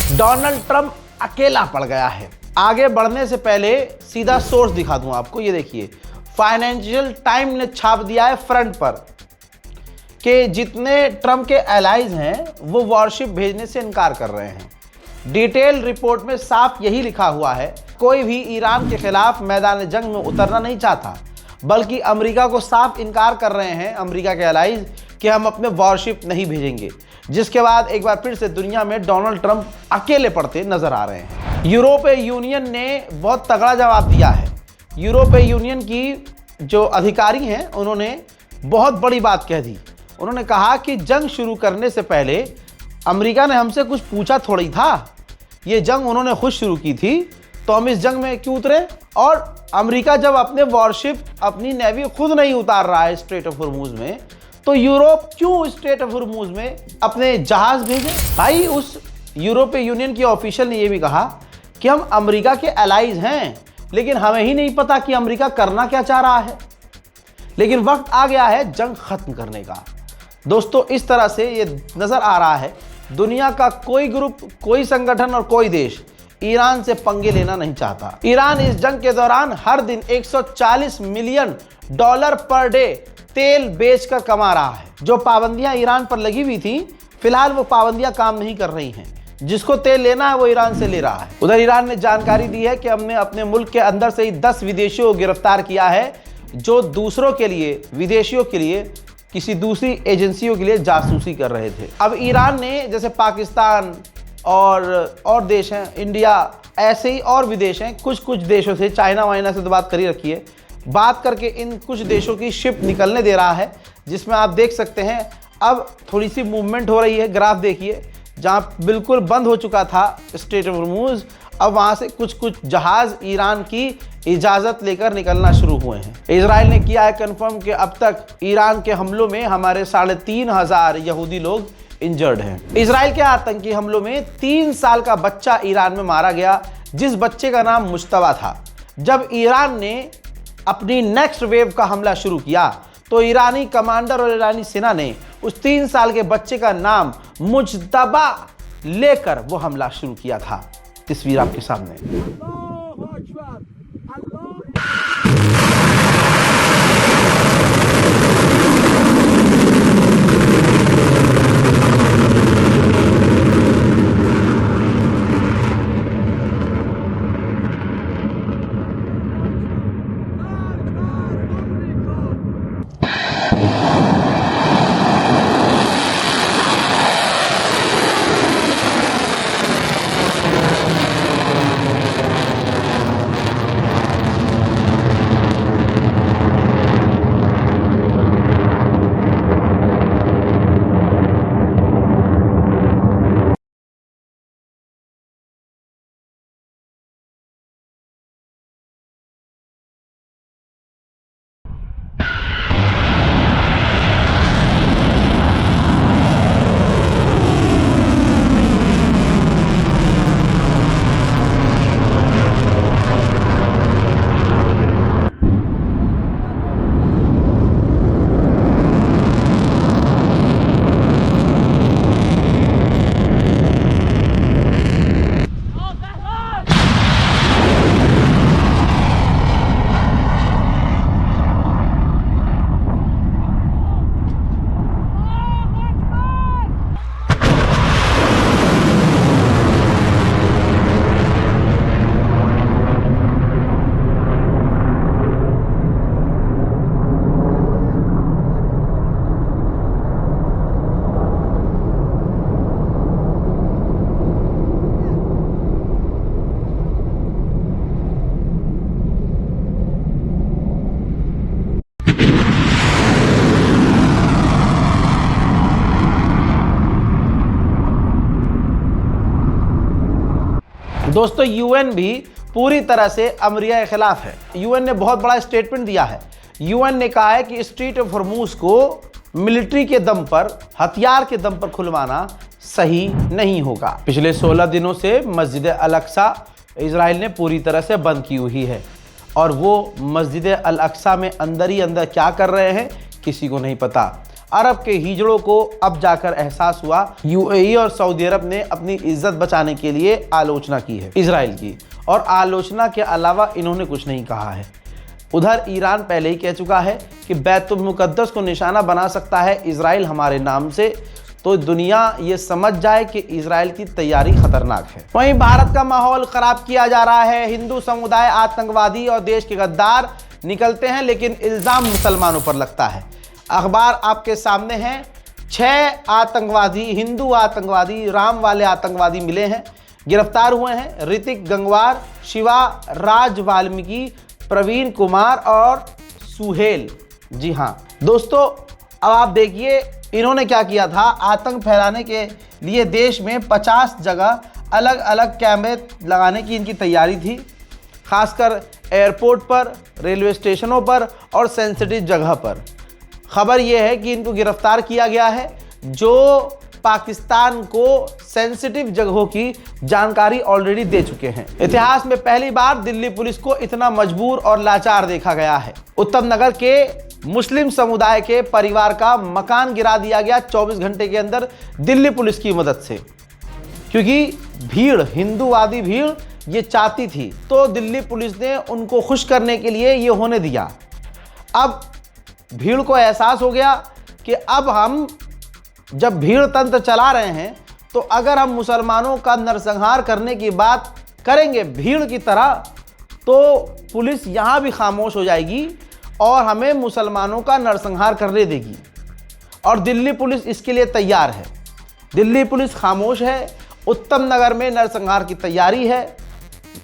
Donald Trump अकेला पड़ गया है। आगे बढ़ने से पहले सीधा सोर्स दिखा दूं आपको, ये देखिए फाइनेंशियल टाइम ने छाप दिया है फ्रंट पर कि जितने ट्रंप के एलाइज हैं वो वॉरशिप भेजने से इनकार कर रहे हैं। डिटेल रिपोर्ट में साफ यही लिखा हुआ है, कोई भी ईरान के खिलाफ मैदान जंग में उतरना नहीं चाहता, बल्कि अमेरिका को साफ इनकार कर रहे हैं अमेरिका के एलाइज कि हम अपने वॉरशिप नहीं भेजेंगे। जिसके बाद एक बार फिर से दुनिया में डोनाल्ड ट्रंप अकेले पड़ते नजर आ रहे हैं। यूरोपीय यूनियन ने बहुत तगड़ा जवाब दिया है। यूरोपीय यूनियन की जो अधिकारी हैं उन्होंने बहुत बड़ी बात कह दी। उन्होंने कहा कि जंग शुरू करने से पहले अमेरिका ने हमसे कुछ पूछा थोड़ी था, ये जंग उन्होंने खुद शुरू की थी, तो हम इस जंग में क्यों उतरे। और अमेरिका जब अपने वॉरशिप अपनी नेवी खुद नहीं उतार रहा है स्ट्रेट ऑफ हॉर्मूज में, तो यूरोप क्यों स्ट्रेट ऑफ हॉर्मूज में अपने जहाज भेजे। भाई उस यूरोपीय यूनियन की ऑफिशियल ने यह भी कहा कि हम अमेरिका के एलाइज हैं, लेकिन हमें ही नहीं पता कि अमेरिका करना क्या चाह रहा है। लेकिन वक्त आ गया है जंग खत्म करने का। दोस्तों इस तरह से ये नजर आ रहा है दुनिया का कोई ग्रुप, कोई संगठन और कोई देश ईरान से पंगे लेना नहीं चाहता। ईरान इस जंग के दौरान हर दिन 140 मिलियन डॉलर पर डे तेल बेचकर कमा रहा है। जो पाबंदियां ईरान पर लगी हुई थी, फिलहाल वो पाबंदियां काम नहीं कर रही हैं। जिसको तेल लेना है वो ईरान से ले रहा है। उधर ईरान ने जानकारी दी है कि हमने अपने मुल्क के अंदर से ही 10 विदेशियों को गिरफ्तार किया है जो दूसरों के लिए, विदेशियों के लिए, किसी दूसरी एजेंसियों के लिए जासूसी कर रहे थे। अब ईरान ने जैसे पाकिस्तान और देश हैं, इंडिया, ऐसे ही और भी देश हैं, कुछ देशों से, चाइना वाइना से तो बात कर ही रखी है, बात करके इन कुछ देशों की शिप निकलने दे रहा है, जिसमें आप देख सकते हैं अब थोड़ी सी मूवमेंट हो रही है। ग्राफ देखिए, जहाँ बिल्कुल बंद हो चुका था स्ट्रेट ऑफ हॉर्मूज, अब वहाँ से कुछ जहाज ईरान की इजाज़त लेकर निकलना शुरू हुए हैं। इजराइल ने किया है कंफर्म कि अब तक ईरान के हमलों में हमारे 3,500 यहूदी लोग इंजर्ड हैं। इजराइल के आतंकी हमलों में 3 साल का बच्चा ईरान में मारा गया, जिस बच्चे का नाम मुश्तबा था। जब ईरान ने अपनी नेक्स्ट वेव का हमला शुरू किया तो ईरानी कमांडर और ईरानी सेना ने उस 3 साल के बच्चे का नाम मुज्तबा लेकर वो हमला शुरू किया था। तस्वीर आपके सामने। दोस्तों यूएन भी पूरी तरह से अमेरिका के खिलाफ है। यूएन ने बहुत बड़ा स्टेटमेंट दिया है। यूएन ने कहा है कि स्ट्रेट ऑफ हॉर्मूज को मिलिट्री के दम पर, हथियार के दम पर खुलवाना सही नहीं होगा। पिछले 16 दिनों से मस्जिद अल-अक्सा इजराइल ने पूरी तरह से बंद की हुई है और वो मस्जिद अल-अक्सा में अंदर ही अंदर क्या कर रहे हैं किसी को नहीं पता। अरब के हिजड़ों को अब जाकर एहसास हुआ। यूएई और सऊदी अरब ने अपनी इज्जत बचाने के लिए आलोचना की है इजराइल की, और आलोचना के अलावा इन्होंने कुछ नहीं कहा है। उधर ईरान पहले ही कह चुका है कि बैतुल मुकद्दस को निशाना बना सकता है इजराइल हमारे नाम से, तो दुनिया ये समझ जाए कि इजराइल की तैयारी खतरनाक है। वहीं भारत का माहौल खराब किया जा रहा है। हिंदू समुदाय आतंकवादी और देश के गद्दार निकलते हैं, लेकिन इल्ज़ाम मुसलमानों पर लगता है। अखबार आपके सामने हैं। 6 आतंकवादी, हिंदू आतंकवादी, राम वाले आतंकवादी मिले हैं, गिरफ्तार हुए हैं। ऋतिक गंगवार, शिवा राज वाल्मीकि, प्रवीण कुमार और सुहेल। जी हाँ दोस्तों, अब आप देखिए इन्होंने क्या किया था। आतंक फैलाने के लिए देश में 50 जगह अलग अलग कैमरे लगाने की इनकी तैयारी थी, खासकर एयरपोर्ट पर, रेलवे स्टेशनों पर और सेंसिटिव जगह पर। खबर यह है कि इनको गिरफ्तार किया गया है जो पाकिस्तान को सेंसिटिव जगहों की जानकारी ऑलरेडी दे चुके हैं। इतिहास में पहली बार दिल्ली पुलिस को इतना मजबूर और लाचार देखा गया है। उत्तम नगर के मुस्लिम समुदाय के परिवार का मकान गिरा दिया गया 24 घंटे के अंदर दिल्ली पुलिस की मदद से, क्योंकि भीड़, हिंदूवादी भीड़ ये चाहती थी, तो दिल्ली पुलिस ने उनको खुश करने के लिए ये होने दिया। अब भीड़ को एहसास हो गया कि अब हम जब भीड़ तंत्र चला रहे हैं, तो अगर हम मुसलमानों का नरसंहार करने की बात करेंगे भीड़ की तरह, तो पुलिस यहाँ भी खामोश हो जाएगी और हमें मुसलमानों का नरसंहार करने देगी। और दिल्ली पुलिस इसके लिए तैयार है। दिल्ली पुलिस खामोश है। उत्तम नगर में नरसंहार की तैयारी है।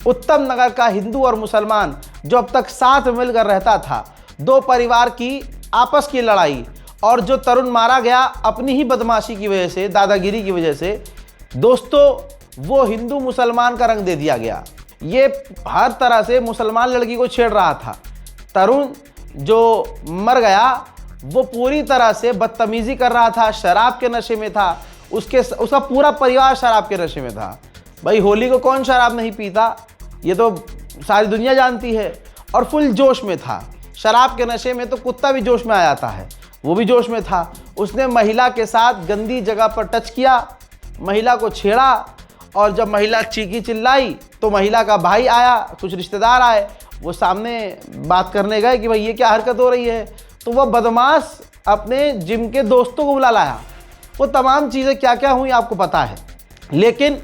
उत्तम नगर का हिंदू और मुसलमान जो अब तक साथ मिलकर रहता था, 2 परिवार की आपस की लड़ाई, और जो तरुण मारा गया अपनी ही बदमाशी की वजह से, दादागिरी की वजह से, दोस्तों वो हिंदू मुसलमान का रंग दे दिया गया। ये हर तरह से मुसलमान लड़की को छेड़ रहा था। तरुण जो मर गया वो पूरी तरह से बदतमीजी कर रहा था, शराब के नशे में था, उसका पूरा परिवार शराब के नशे में था। भाई होली को कौन शराब नहीं पीता, ये तो सारी दुनिया जानती है। और फुल जोश में था। शराब के नशे में तो कुत्ता भी जोश में आ जाता है, वो भी जोश में था। उसने महिला के साथ गंदी जगह पर टच किया, महिला को छेड़ा, और जब महिला चीखी चिल्लाई तो महिला का भाई आया, कुछ रिश्तेदार आए, वो सामने बात करने गए कि भाई ये क्या हरकत हो रही है। तो वह बदमाश अपने जिम के दोस्तों को बुला लाया। वो तमाम चीज़ें क्या क्या हुई आपको पता है। लेकिन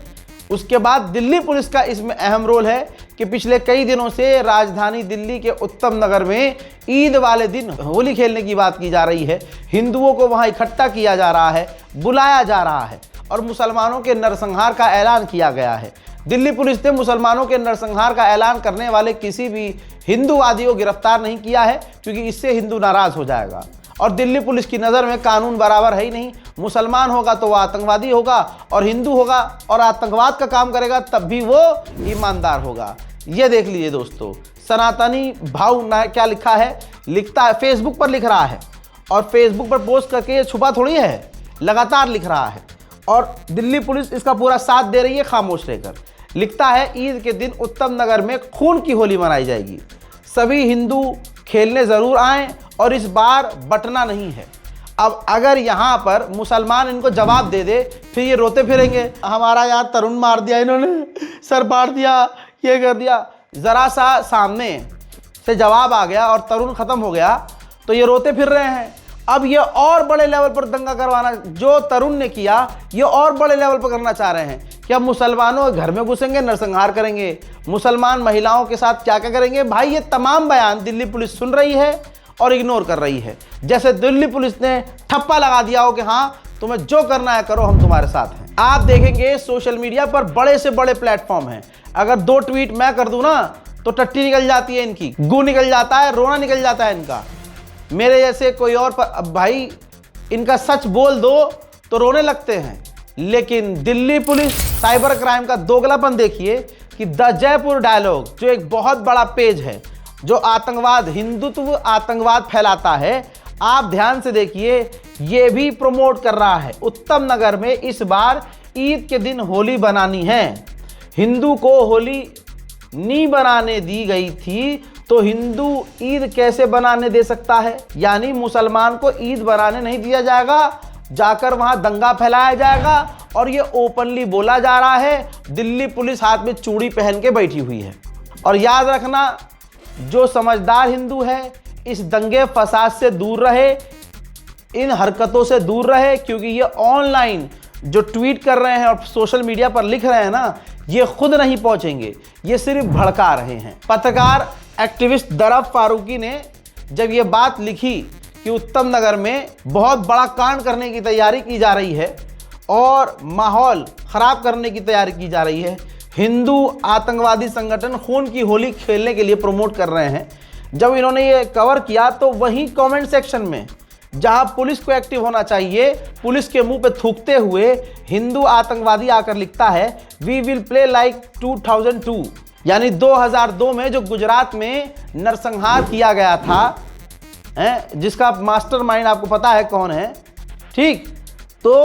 उसके बाद दिल्ली पुलिस का इसमें अहम रोल है कि पिछले कई दिनों से राजधानी दिल्ली के उत्तम नगर में ईद वाले दिन होली खेलने की बात की जा रही है। हिंदुओं को वहां इकट्ठा किया जा रहा है, बुलाया जा रहा है, और मुसलमानों के नरसंहार का ऐलान किया गया है। दिल्ली पुलिस ने मुसलमानों के नरसंहार का ऐलान करने वाले किसी भी हिंदूवादी को गिरफ्तार नहीं किया है, क्योंकि इससे हिंदू नाराज हो जाएगा। और दिल्ली पुलिस की नज़र में कानून बराबर है ही नहीं। मुसलमान होगा तो वह आतंकवादी होगा, और हिंदू होगा और आतंकवाद का काम करेगा तब भी वो ईमानदार होगा। ये देख लीजिए दोस्तों, सनातनी भाव ना क्या लिखा है, लिखता है फेसबुक पर लिख रहा है, और फेसबुक पर पोस्ट करके ये छुपा थोड़ी है, लगातार लिख रहा है। और दिल्ली पुलिस इसका पूरा साथ दे रही है खामोश रहकर। लिखता है ईद के दिन उत्तम नगर में खून की होली मनाई जाएगी, सभी हिंदू खेलने ज़रूर आएँ, और इस बार बटना नहीं है। अब अगर यहाँ पर मुसलमान इनको जवाब दे दे, फिर ये रोते फिरेंगे, हमारा यार तरुण मार दिया इन्होंने, सर फाड़ दिया, ये कर दिया। ज़रा सा सामने से जवाब आ गया और तरुण ख़त्म हो गया तो ये रोते फिर रहे हैं। अब ये और बड़े लेवल पर दंगा करवाना, जो तरुण ने किया, ये और बड़े लेवल पर करना चाह रहे हैं कि अब मुसलमानों के घर में घुसेंगे, नरसंहार करेंगे, मुसलमान महिलाओं के साथ क्या क्या करेंगे। भाई ये तमाम बयान दिल्ली पुलिस सुन रही है और इग्नोर कर रही है। जैसे दिल्ली पुलिस ने ठप्पा लगा दिया हो कि हाँ तुम्हें जो करना है करो, हम तुम्हारे साथ हैं। आप देखेंगे सोशल मीडिया पर बड़े से बड़े प्लेटफॉर्म हैं, अगर 2 ट्वीट मैं कर दूं ना तो टट्टी निकल जाती है इनकी, गू निकल जाता है, रोना निकल जाता है इनका। मेरे जैसे कोई और पर अब भाई इनका सच बोल दो तो रोने लगते हैं। लेकिन दिल्ली पुलिस साइबर क्राइम का दोगलापन देखिए कि द जयपुर डायलॉग, जो एक बहुत बड़ा पेज है जो आतंकवाद, हिंदुत्व आतंकवाद फैलाता है, आप ध्यान से देखिए, ये भी प्रमोट कर रहा है। उत्तम नगर में इस बार ईद के दिन होली बनानी है, हिंदू को होली नहीं बनाने दी गई थी, तो हिंदू ईद कैसे बनाने दे सकता है? यानी मुसलमान को ईद बनाने नहीं दिया जाएगा, जाकर वहां दंगा फैलाया जाएगा। और ये ओपनली बोला जा रहा है, दिल्ली पुलिस हाथ में चूड़ी पहन के बैठी हुई है। और याद रखना, जो समझदार हिंदू है इस दंगे फसाद से दूर रहे, इन हरकतों से दूर रहे, क्योंकि ये ऑनलाइन जो ट्वीट कर रहे हैं और सोशल मीडिया पर लिख रहे हैं ना, ये खुद नहीं पहुंचेंगे, ये सिर्फ भड़का रहे हैं। पत्रकार एक्टिविस्ट दरअ फारूकी ने जब ये बात लिखी कि उत्तम नगर में बहुत बड़ा कांड करने की तैयारी की जा रही है और माहौल ख़राब करने की तैयारी की जा रही है, हिंदू आतंकवादी संगठन खून की होली खेलने के लिए प्रमोट कर रहे हैं, जब इन्होंने ये कवर किया तो वहीं कमेंट सेक्शन में, जहां पुलिस को एक्टिव होना चाहिए, पुलिस के मुंह पे थूकते हुए हिंदू आतंकवादी आकर लिखता है, वी विल प्ले लाइक 2002, यानी 2002 में जो गुजरात में नरसंहार किया गया था, जिसका मास्टरमाइंड आपको पता है कौन है, ठीक। तो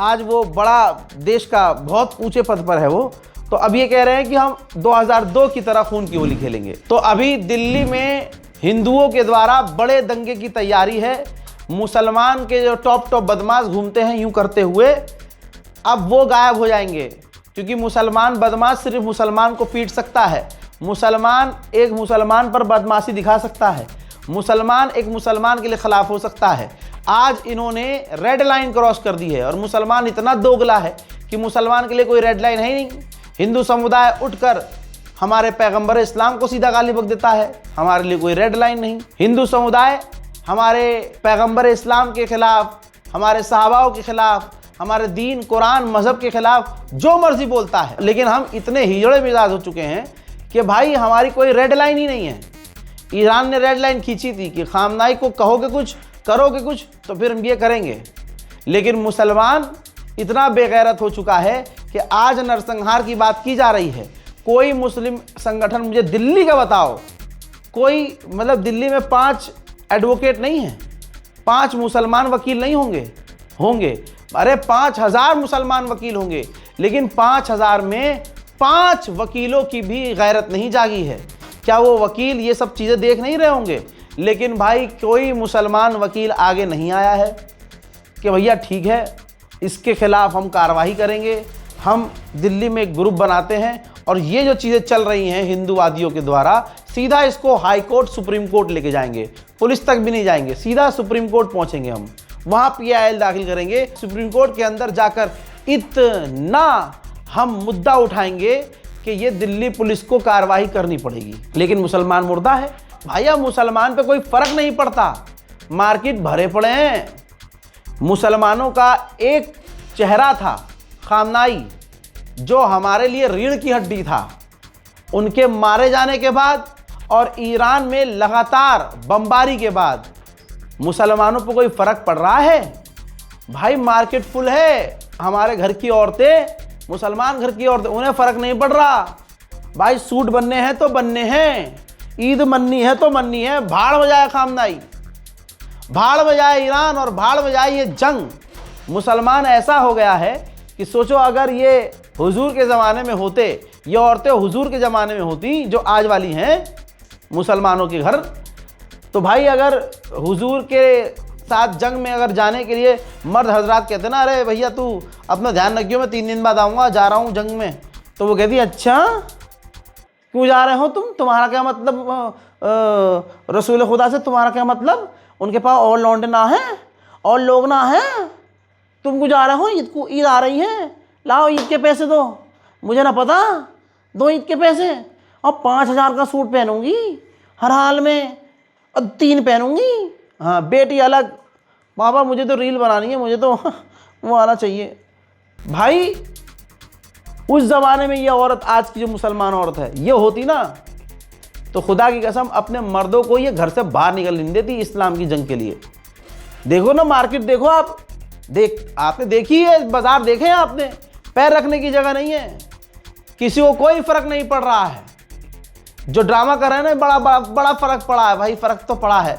आज वो बड़ा देश का बहुत ऊंचे पद पर है वो, तो अब ये कह रहे हैं कि हम 2002 की तरह खून की होली खेलेंगे। तो अभी दिल्ली में हिंदुओं के द्वारा बड़े दंगे की तैयारी है। मुसलमान के जो टॉप बदमाश घूमते हैं यूं करते हुए, अब वो गायब हो जाएंगे, क्योंकि मुसलमान बदमाश सिर्फ मुसलमान को पीट सकता है, मुसलमान एक मुसलमान पर बदमाशी दिखा सकता है, मुसलमान एक मुसलमान के लिए खिलाफ हो सकता है। आज इन्होंने रेड लाइन क्रॉस कर दी है और मुसलमान इतना दोगला है कि मुसलमान के लिए कोई रेड लाइन है ही नहीं। हिंदू समुदाय उठकर हमारे पैगंबर इस्लाम को सीधा गाली बक देता है, हमारे लिए कोई रेड लाइन नहीं। हिंदू समुदाय हमारे पैगंबर इस्लाम के खिलाफ, हमारे सहाबाओं के खिलाफ, हमारे दीन कुरान मजहब के खिलाफ जो मर्जी बोलता है, लेकिन हम इतने हिजड़े मिजाज हो चुके हैं कि भाई हमारी कोई रेड लाइन ही नहीं है। ईरान ने रेड लाइन खींची थी कि खामनाई को कहोगे कुछ, करोगे कुछ तो फिर हम ये करेंगे, लेकिन मुसलमान इतना बेगैरत हो चुका है कि आज नरसंहार की बात की जा रही है। कोई मुस्लिम संगठन मुझे दिल्ली का बताओ, कोई मतलब दिल्ली में 5 एडवोकेट नहीं है, 5 मुसलमान वकील नहीं होंगे, अरे 5000 मुसलमान वकील होंगे, लेकिन 5000 में 5 वकीलों की भी गैरत नहीं जागी है। क्या वो वकील ये सब चीज़ें देख नहीं रहे होंगे? लेकिन भाई कोई मुसलमान वकील आगे नहीं आया है कि भैया ठीक है, इसके खिलाफ हम कार्रवाई करेंगे, हम दिल्ली में एक ग्रुप बनाते हैं और ये जो चीज़ें चल रही हैं हिंदूवादियों के द्वारा, सीधा इसको हाई कोर्ट सुप्रीम कोर्ट लेके जाएंगे, पुलिस तक भी नहीं जाएंगे, सीधा सुप्रीम कोर्ट पहुंचेंगे, हम वहाँ PIL दाखिल करेंगे, सुप्रीम कोर्ट के अंदर जाकर इतना हम मुद्दा उठाएंगे कि ये दिल्ली पुलिस को कार्रवाई करनी पड़ेगी। लेकिन मुसलमान मुर्दा है भैया, मुसलमान पे कोई फर्क नहीं पड़ता, मार्केट भरे पड़े हैं। मुसलमानों का एक चेहरा था खामनाई, जो हमारे लिए रीढ़ की हड्डी था, उनके मारे जाने के बाद और ईरान में लगातार बमबारी के बाद मुसलमानों पर कोई फर्क पड़ रहा है? भाई मार्केट फुल है, हमारे घर की औरतें, मुसलमान घर की औरतें, उन्हें फर्क नहीं पड़ रहा। भाई सूट बनने हैं तो बनने हैं, ईद मननी है तो मननी है, भाड़ में जाए खामनाई, भाड़ में जाए ईरान और भाड़ में जाए ये जंग। मुसलमान ऐसा हो गया है कि सोचो अगर ये हुजूर के ज़माने में होते, ये औरतें हुजूर के ज़माने में होती जो आज वाली हैं मुसलमानों के घर, तो भाई अगर हुजूर के साथ जंग में अगर जाने के लिए मर्द हजरात कहते ना, अरे भैया तू अपना ध्यान रखियो, मैं 3 दिन बाद आऊँगा, जा रहा हूँ जंग में, तो वो कहती अच्छा क्यों जा रहे हो तुम, तुम्हारा क्या मतलब, रसूल खुदा से तुम्हारा क्या मतलब, उनके पास और लौंडे ना हैं और लोग ना हैं, तुम क्यों जा रहे हो, ईद आ रही है, लाओ ईद के पैसे दो, मुझे ना पता, दो ईद के पैसे, और 5000 का सूट पहनूंगी हर हाल में और 3 पहनूंगी, हाँ बेटी अलग, बाबा मुझे तो रील बनानी है, मुझे तो वो आना चाहिए। भाई उस ज़माने में ये औरत, आज की जो मुसलमान औरत है, ये होती ना तो खुदा की कसम अपने मर्दों को ये घर से बाहर निकल नहीं देती इस्लाम की जंग के लिए। देखो ना मार्केट, देखो आप, आपने देखी है, बाजार देखे हैं आपने, पैर रखने की जगह नहीं है, किसी को कोई फर्क नहीं पड़ रहा है। जो ड्रामा कर रहे हैं ना, बड़ा फर्क पड़ा है भाई, फर्क तो पड़ा है।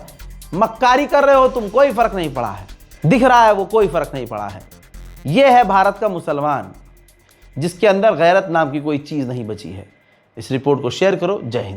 मक्कारी कर रहे हो तुम, कोई फर्क नहीं पड़ा है, दिख रहा है वो, कोई फर्क नहीं पड़ा है। ये है भारत का मुसलमान, जिसके अंदर गैरत नाम की कोई चीज़ नहीं बची है। इस रिपोर्ट को शेयर करो। जय हिंद।